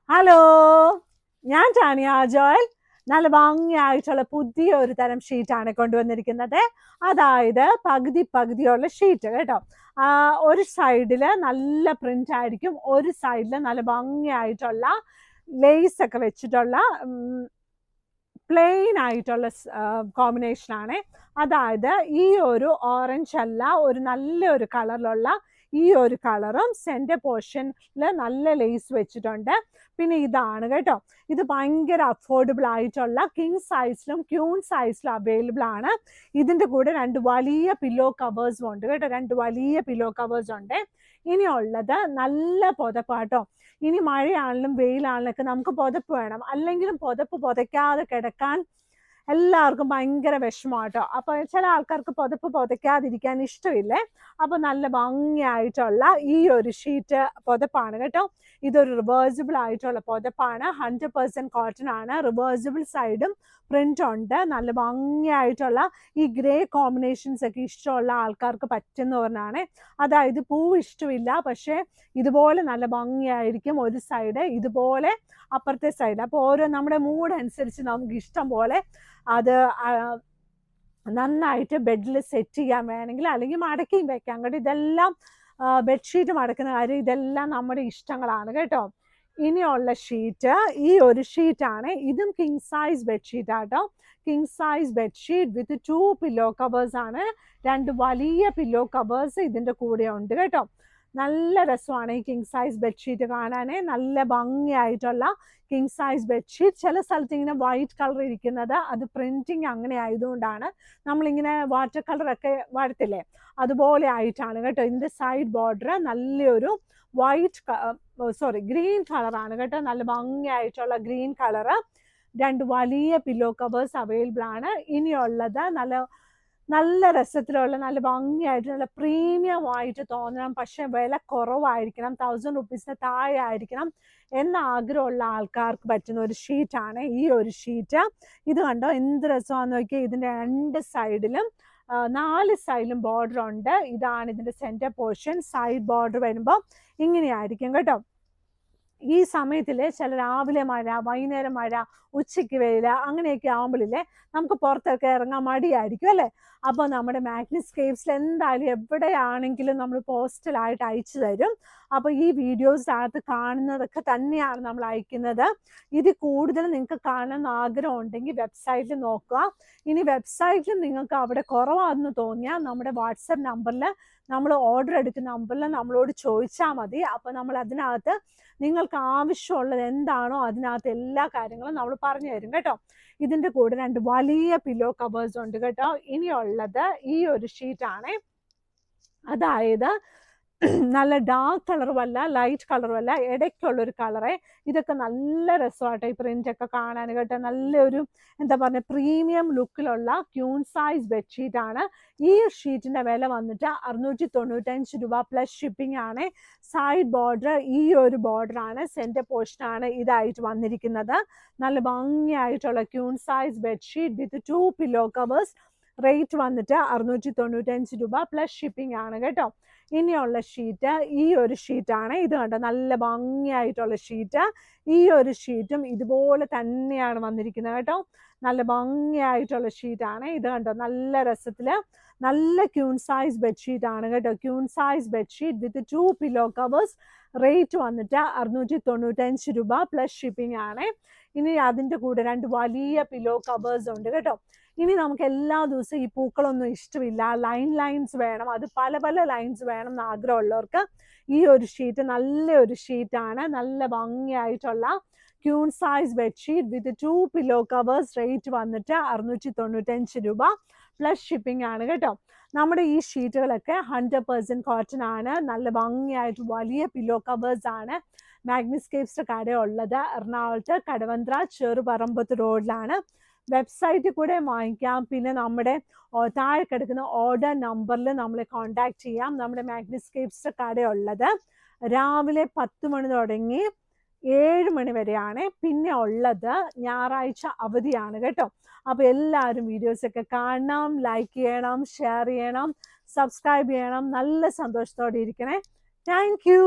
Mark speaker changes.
Speaker 1: Hello, ഞാൻ Tanya Joel. നല്ല ഭംഗിയായിട്ടുള്ള പുതിയൊരു തരം ഷീറ്റാണ് കൊണ്ടുവന്നിരിക്കുന്നത്. അതായത് പകുതിയുള്ള ഷീറ്റ് കേട്ടോ. ഒരു സൈഡിൽ നല്ല പ്രിന്റ് ആയിരിക്കും, ഒരു സൈഡിൽ നല്ല ഭംഗിയായിട്ടുള്ള ലേസ് ഒക്കെ വെച്ചിട്ടുള്ള പ്ലെയിൻ ആയിട്ടുള്ള കോമ്പിനേഷനാണ്. അതായത് ഈ ഒരു ഓറഞ്ച് അല്ല, ഒരു നല്ലൊരു കളറിലുള്ള ഈ ഒരു കളറും സെന്റർ പോർഷനിൽ നല്ല ലേസ് വെച്ചിട്ടുണ്ട്. പിന്നെ ഇതാണ് കേട്ടോ, ഇത് ഭയങ്കര അഫോർഡബിൾ ആയിട്ടുള്ള കിങ് സൈസിലും ക്യൂൺ സൈസിലും അവൈലബിൾ ആണ്. ഇതിൻ്റെ കൂടെ രണ്ട് വലിയ പില്ലോ കവേഴ്സും ഉണ്ട് കേട്ടോ, രണ്ട് വലിയ പില്ലോ കവേഴ്സ് ഉണ്ട്. ഇനിയുള്ളത് നല്ല പുതപ്പാട്ടോ. ഇനി മഴയാണെങ്കിലും വെയിലാണെങ്കിലും ഒക്കെ നമുക്ക് പുതപ്പ് വേണം, അല്ലെങ്കിലും പുതപ്പ് പുതയ്ക്കാതെ കിടക്കാൻ എല്ലാവർക്കും ഭയങ്കര വിഷമമാട്ടോ. അപ്പോൾ ചില ആൾക്കാർക്ക് പുതപ്പ് പുതയ്ക്കാതിരിക്കാൻ ഇഷ്ടമില്ലേ. അപ്പോൾ നല്ല ഭംഗിയായിട്ടുള്ള ഈ ഒരു ഷീറ്റ് പുതപ്പാണ് കേട്ടോ. ഇതൊരു റിവേഴ്സിബിൾ ആയിട്ടുള്ള പുതപ്പാണ്, 100% കോട്ടൺ ആണ്. റിവേഴ്സിബിൾ സൈഡും പ്രിന്റ് ഉണ്ട്. നല്ല ഭംഗിയായിട്ടുള്ള ഈ ഗ്രേ കോമ്പിനേഷൻസ് ഒക്കെ ഇഷ്ടമുള്ള ആൾക്കാർക്ക് പറ്റുന്നവരാണ്. അതായത് പൂ ഇഷ്ടമില്ല, പക്ഷേ ഇതുപോലെ നല്ല ഭംഗിയായിരിക്കും. ഒരു സൈഡ് ഇതുപോലെ, അപ്പുറത്തെ സൈഡ്. അപ്പോൾ ഓരോ നമ്മുടെ മൂഡ് അനുസരിച്ച് നമുക്ക് ഇഷ്ടം പോലെ അത് നന്നായിട്ട് ബെഡിൽ സെറ്റ് ചെയ്യാൻ വേണമെങ്കിൽ, അല്ലെങ്കിൽ മടക്കിയും വെക്കാം കേട്ടോ. ഇതെല്ലാം ബെഡ്ഷീറ്റ് മടക്കുന്ന കാര്യം ഇതെല്ലാം നമ്മുടെ ഇഷ്ടങ്ങളാണ് കേട്ടോ. ഇനിയുള്ള ഷീറ്റ് ഈ ഒരു ഷീറ്റാണ്. ഇതും കിങ് സൈസ് ബെഡ്ഷീറ്റ് ആട്ടോ. King size bedsheet with 2 pillow covers ആണ്. രണ്ട് വലിയ പില്ലോ കവേഴ്സ് ഇതിൻ്റെ കൂടെ ഉണ്ട് കേട്ടോ. നല്ല രസമാണ് ഈ കിങ് സൈസ് ബെഡ്ഷീറ്റ് കാണാൻ. നല്ല ഭംഗിയായിട്ടുള്ള കിങ് സൈസ് ബെഡ്ഷീറ്റ്. ചില സ്ഥലത്ത് ഇങ്ങനെ വൈറ്റ് കളർ ഇരിക്കുന്നത് അത് പ്രിന്റിങ് അങ്ങനെ ആയതുകൊണ്ടാണ്. നമ്മളിങ്ങനെ വാട്ടർ കളറൊക്കെ വരത്തില്ലേ, അതുപോലെ ആയിട്ടാണ് കേട്ടോ. ഇതിൻ്റെ സൈഡ് ബോർഡർ നല്ലൊരു ഗ്രീൻ കളറാണ് കേട്ടോ. നല്ല ഭംഗിയായിട്ടുള്ള ഗ്രീൻ കളറ്. രണ്ട് വലിയ പില്ലോ കവേഴ്സ് അവൈലബിൾ ആണ്. ഇനിയുള്ളത് നല്ല രസത്തിലുള്ള നല്ല ഭംഗിയായിട്ട് നല്ല പ്രീമിയം ആയിട്ട് തോന്നണം, പക്ഷെ വില കുറവായിരിക്കണം, 1000 റുപ്പീസിന് താഴെ ആയിരിക്കണം എന്ന ആഗ്രഹമുള്ള ആൾക്കാർക്ക് പറ്റുന്ന ഒരു ഷീറ്റാണ് ഈ ഒരു ഷീറ്റ്. ഇത് കണ്ടോ എന്ത് രസമാണെന്ന് നോക്കിയാൽ. ഇതിൻ്റെ രണ്ട് സൈഡിലും 4 സൈഡിലും ബോർഡർ ഉണ്ട്. ഇതാണ് ഇതിൻ്റെ സെൻറ്റർ പോർഷൻ. സൈഡ് ബോർഡർ വരുമ്പോൾ ഇങ്ങനെയായിരിക്കും കേട്ടോ. ഈ സമയത്തിൽ ചില രാവിലെ മഴ, വൈകുന്നേരം മഴ, ഉച്ചയ്ക്ക് വെയിൽ അങ്ങനെയൊക്കെ ആകുമ്പോഴില്ലേ നമുക്ക് പുറത്തൊക്കെ ഇറങ്ങാൻ മടിയായിരിക്കും അല്ലേ. അപ്പോൾ നമ്മുടെ മാഗ്നിസ്കേപ്സിൽ എന്തായാലും എവിടെയാണെങ്കിലും നമ്മൾ പോസ്റ്റലായിട്ട് അയച്ചു തരും. അപ്പോൾ ഈ വീഡിയോസിനകത്ത് കാണുന്നതൊക്കെ തന്നെയാണ് നമ്മൾ അയക്കുന്നത്. ഇത് കൂടുതൽ നിങ്ങൾക്ക് കാണണമെന്ന് ആഗ്രഹം ഉണ്ടെങ്കിൽ വെബ്സൈറ്റിൽ നോക്കുക. ഇനി വെബ്സൈറ്റിൽ നിങ്ങൾക്ക് അവിടെ കുറവാണെന്ന് തോന്നിയാൽ നമ്മുടെ വാട്സപ്പ് നമ്പറിൽ, നമ്മൾ ഓർഡർ എടുക്കുന്ന നമ്പറിൽ നമ്മളോട് ചോദിച്ചാൽ മതി. അപ്പോൾ നമ്മൾ അതിനകത്ത് നിങ്ങൾക്ക് ആവശ്യമുള്ളത് എന്താണോ അതിനകത്ത് എല്ലാ കാര്യങ്ങളും നമ്മൾ പറഞ്ഞു തരും കേട്ടോ. ഇതിൻ്റെ കൂടെ രണ്ട് വലിയ പില്ലോ കവേഴ്സ് ഉണ്ട് കേട്ടോ. ഇനിയുള്ളത് ഈ ഒരു ഷീറ്റാണ്. അതായത് നല്ല ഡാർക്ക് കളറും അല്ല ലൈറ്റ് കളറും അല്ല, ഇടയ്ക്കുള്ളൊരു കളറ്. ഇതൊക്കെ നല്ല രസമാട്ടോ ഈ പ്രിന്റ് ഒക്കെ കാണാൻ കേട്ടോ. നല്ലൊരു എന്താ പറയുക, പ്രീമിയം ലുക്കിലുള്ള ക്യൂൺ സൈസ് ബെഡ്ഷീറ്റ് ആണ്. ഈ ഷീറ്റിന്റെ വില വന്നിട്ട് 695 രൂപ പ്ലസ് ഷിപ്പിംഗ് ആണ്. സൈഡ് ബോർഡർ ഈ ഒരു ബോർഡർ ആണ്, സെന്റർ പോർഷൻ ആണ് ഇതായിട്ട് വന്നിരിക്കുന്നത്. നല്ല ഭംഗിയായിട്ടുള്ള queen size bedsheet with 2 pillow covers. Rate വന്നിട്ട് 695 രൂപ പ്ലസ് ഷിപ്പിംഗ് ആണ് കേട്ടോ. ഇനിയുള്ള ഷീറ്റ് ഈ ഒരു ഷീറ്റാണ്. ഇത് കണ്ടോ നല്ല ഭംഗിയായിട്ടുള്ള ഷീറ്റ്. ഈ ഒരു ഷീറ്റും ഇതുപോലെ തന്നെയാണ് വന്നിരിക്കുന്നത് കേട്ടോ. നല്ല ഭംഗിയായിട്ടുള്ള ഷീറ്റാണ്. ഇത് കണ്ടോ നല്ല രസത്തിൽ നല്ല ക്യൂൺ സൈസ് ബെഡ്ഷീറ്റ് ആണ് കേട്ടോ. Queen size bedsheet with 2 pillow covers. Rate വന്നിട്ട് 695 രൂപ പ്ലസ് ഷിപ്പിംഗ് ആണ്. ഇനി അതിൻ്റെ കൂടെ രണ്ട് വലിയ പില്ലോ കവേഴ്സ് ഉണ്ട് കേട്ടോ. ഇനി നമുക്ക് എല്ലാ ദിവസവും ഈ പൂക്കളൊന്നും ഇഷ്ടമില്ല, ലൈൻസ് വേണം, അത് പല ലൈൻസ് വേണം എന്ന് ആഗ്രഹമുള്ളവർക്ക് ഈ ഒരു ഷീറ്റ് നല്ലൊരു ഷീറ്റാണ്. നല്ല ഭംഗിയായിട്ടുള്ള queen size bedsheet with 2 pillow covers. Rate വന്നിട്ട് 695 രൂപ പ്ലസ് ഷിപ്പിംഗ് ആണ് കേട്ടോ. നമ്മുടെ ഈ ഷീറ്റുകളൊക്കെ 100% കോട്ടൺ ആണ്. നല്ല ഭംഗിയായിട്ട് വലിയ പില്ലോ കവേഴ്സ് ആണ്. മാഗ്നിസ്കേപ്സിന്റെ കടയുള്ളത് എറണാകുളത്ത് കടവന്ത്ര ചെറുപറമ്പത്ത് റോഡിലാണ്. വെബ്സൈറ്റിൽ കൂടെ വാങ്ങിക്കാം. പിന്നെ നമ്മുടെ താഴെ കിടക്കുന്ന ഓർഡർ നമ്പറിൽ നമ്മളെ കോൺടാക്ട് ചെയ്യാം. നമ്മുടെ മാഗ്നിസ്കേപ്സിന്റെ കടയുള്ളത് രാവിലെ 10 മണി തുടങ്ങി 7 മണി വരെയാണ്. പിന്നെ ഉള്ളത് ഞായറാഴ്ച അവധിയാണ് കേട്ടോ. അപ്പോൾ എല്ലാവരും വീഡിയോസൊക്കെ കാണണം, ലൈക്ക് ചെയ്യണം, ഷെയർ ചെയ്യണം, സബ്സ്ക്രൈബ് ചെയ്യണം. നല്ല സന്തോഷത്തോടെ ഇരിക്കണേ. Thank you.